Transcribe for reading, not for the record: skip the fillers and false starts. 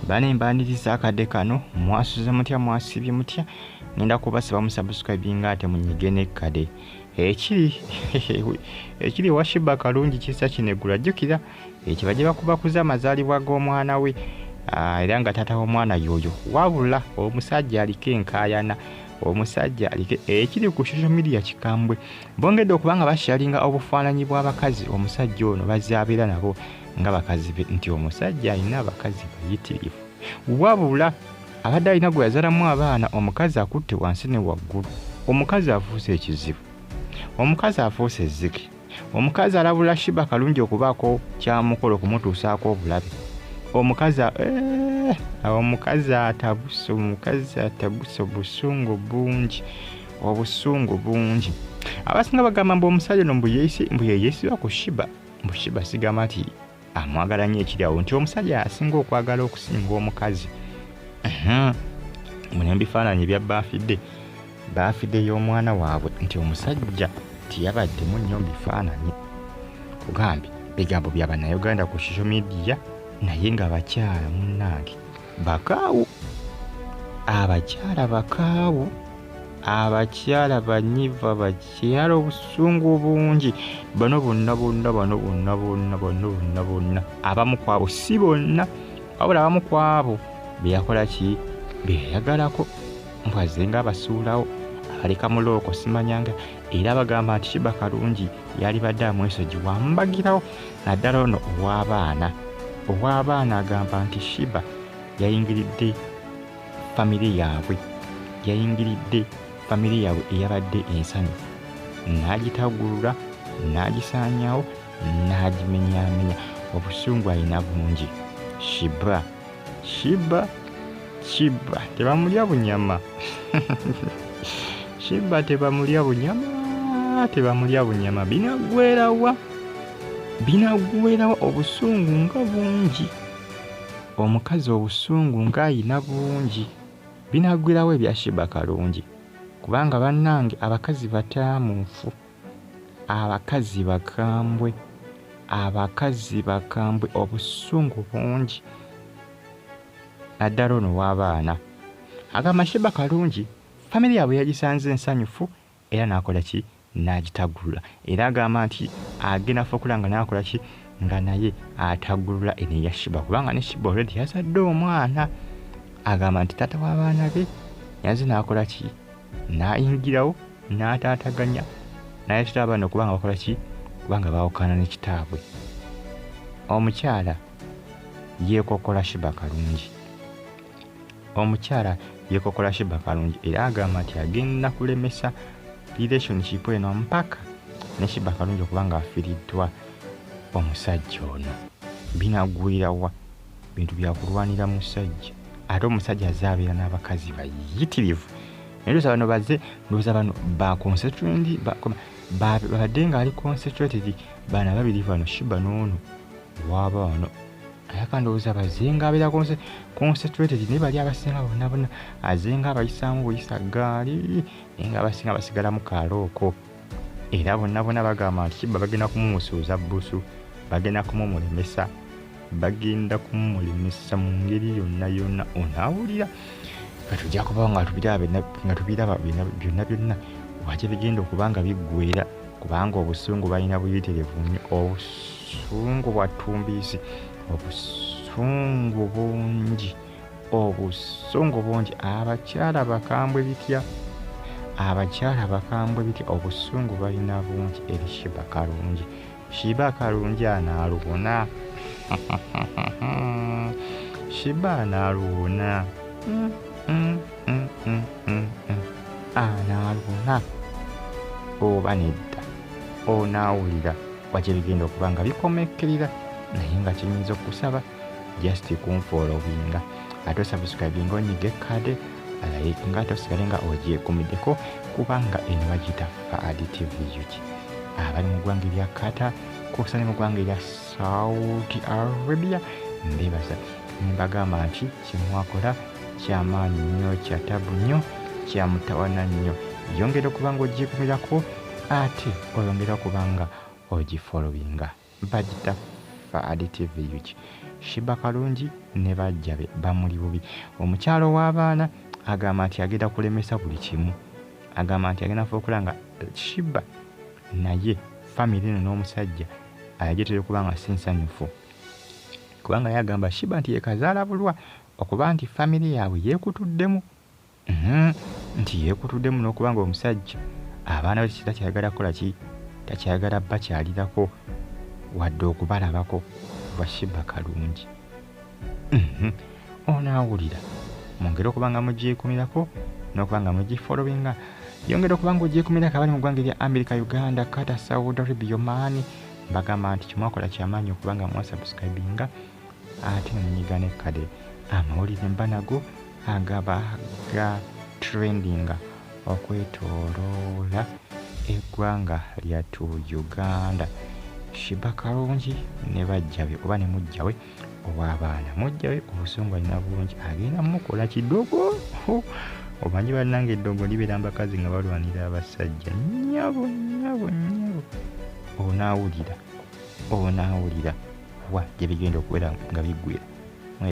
bane mbaniriza akadde kano mwasuze mutya mwasibye mutya ngenda kubasaba musubscribinga ate munyige nekkade ekiri wa Sheebah kalungi kisa kinegula jjukira ekibajje bakuba kuza amazaalibwa g'omwana we era nga taata w'omwana yoyo wabula omusajja aliko enkaayana omusajja aliko ekiri ku social media kikambwe bongedde okubanga basharinga obufaananyi bw'abakazi omusajja ono bazaabeera nabo nga bakazi be nti omusajja alina abakazi bayitirivu wabula abadde alina gwe yazaalamu abaana omukazi akutte wansi ne waggulu omukazi afuuse ekizibu omukazi afuuse ezzike omukazi alabula Sheebah kalungi okubaako kyamukolo kumutuusaako obulabe omukazi atabuse obusungu bungi abasinga bagamba mbu omusajja ono mbu yeeyesiba ku Sheebah mbu Sheebah sigamba nti amwagala nnyo ekiri awo nti omusajja asinga okwagala okusinga omukazi mune bifaananyi ebya baafidde y'omwana waabwe nti omusajja tiyabaddemu nnyo bifaananyi kugambye bigambo bya bannayuganda ku social media naye nga abakyala munnange bakaawu abakyala banyiva abakyala obusungu bungi bano bonna abamu kwabo si bonna wabula abamu kwabo beyakola ki beyagalako mbwazenga abasuulawo abaleka mulooko simanyanga era bagamba nti Sheebah kalungi yali badde amwesogi wambagirawo naddala ono ow'abaana agamba nti Sheebah yayingiridde famire yaabwe eyabadde ensanyufu n'agitagulula n'agisaanyawo n'agimenyaamenya obusungu alina bungi Sheebah tebamulya bunyama Sheebah tebamulya bunyama binagwerawa obusungu nga bungi omukazi obusungu ng'ayina bungi binagwerawo ebya Sheebah kalungi kubanga bannange abakazi bataamuufu abakazi bakambwe obusungu bungi naddala ono w'abaana agamba Sheebah kalungi famire yaabwe yagisanze ensanyufu era n'akola ki n'agitagulula era agamba nti agenda okulanga n'akola ki nga naye atagulula eno eya Sheebah kubanga ne Sheebah already yazadde omwana agamba nti taata w'abaana be yaze n'akola ki n'ayingirawo n'ataataganya naye kitaabano kubanga bakola ki kubanga baawukana ne kitaabwe omukyala yeekokola Sheebah kalungi era agamba nti agenda kulemesa relationship eno mpaka ne Sheebah kalungi okubanga afiiriddwa omusajja ono binagwirawa bintu byakulwanira musajja ate omusajja azaabeera n'abakazi bayitirivu naye ndowooza bano babadde nga ali concentrated baana babiri bano Sheebah n'ono waaba wano ayaka ndowooza bazenga abeera concentrated naye bali abasinga bonna azenga abayisaamu buyisa gaali naye nga abasinga basigalamu kaalooko era bonna bagamba nti Sheebah bagenda kumumusuuza bbusu bagenda kumumulemesa mu ngeri yonna onaawulira nga tujja kubawo nga tubiraba byonna wajja bigenda okuba nga biggweera kubanga obusungu balina buyitirivu nnyo obusungu bwa ttumbiisi obusungu bungi abakyala bakambwe bitya obusungu balina bungi eri Sheebah kalungi anaaluwona Sheebah anaaluwona anaaluwona oba nedda onaawulira wajja bigenda okuba nga bikomekkerera naye nga kiyinza okusaba just kunfollowinga ate osubscribinga onyige kade like nga tosigale nga ogyekumiddeko kubanga eno bagiyita FAD abali mu ggwanga erya Qatar kusa ne mu ggwanga erya Saudi Arabia mbebaza mbagamba nti kimwakola kyamaanyi nnyo kya tabu nnyo kyamutawana nnyo yongera okuba nga ogyekumirako ate oyongera okuba nga ogifollowinga bagiyita FAD Sheebah kalungi ne bajja be bamuli bubi. Omukyalo w'abaana agamba nti agenda kulemesa buli kimu. Agamba nti agenda fuukula nga Sheebah naye family eno n'omusajja ajetera okuba nga si nsanyufu. Kubanga yagamba Sheebah nti yekazaala bulwa okuba nti family yaabwe yeekutuddemu. Nti yeekutuddemu n'okuba nga omusajja abaana be takyayagala kukola ki, takyayagala bakyalirako wadde okubalabako lwa Sheebah kalungi. Onaawulira mwongere okuba nga mugyekumirako n'okuba nga mugifollowinga. Yongera okuba nga ogyekumirako abali mu ggwanga erya America, Uganda, Qatar, Saudi Arabia, Oman. Mbagamba nti kimwakola kyamaanyi okuba nga mwasubscribinga ate munyiga nekkade amawulire mba nago agaba ga trendinga okwetooloola eggwanga lyattu Uganda. Sheebah kalungi ne bajja be oba ne mujja we ow'abaana. Mujja we obusungu alina bungi, agenda mukola kidogo. Omanyi bannange eddongo libeera mbakazi nga balwanira abasajja. Nnyabo. Onaawulira wa gye bigenda okubeera nga biggwera.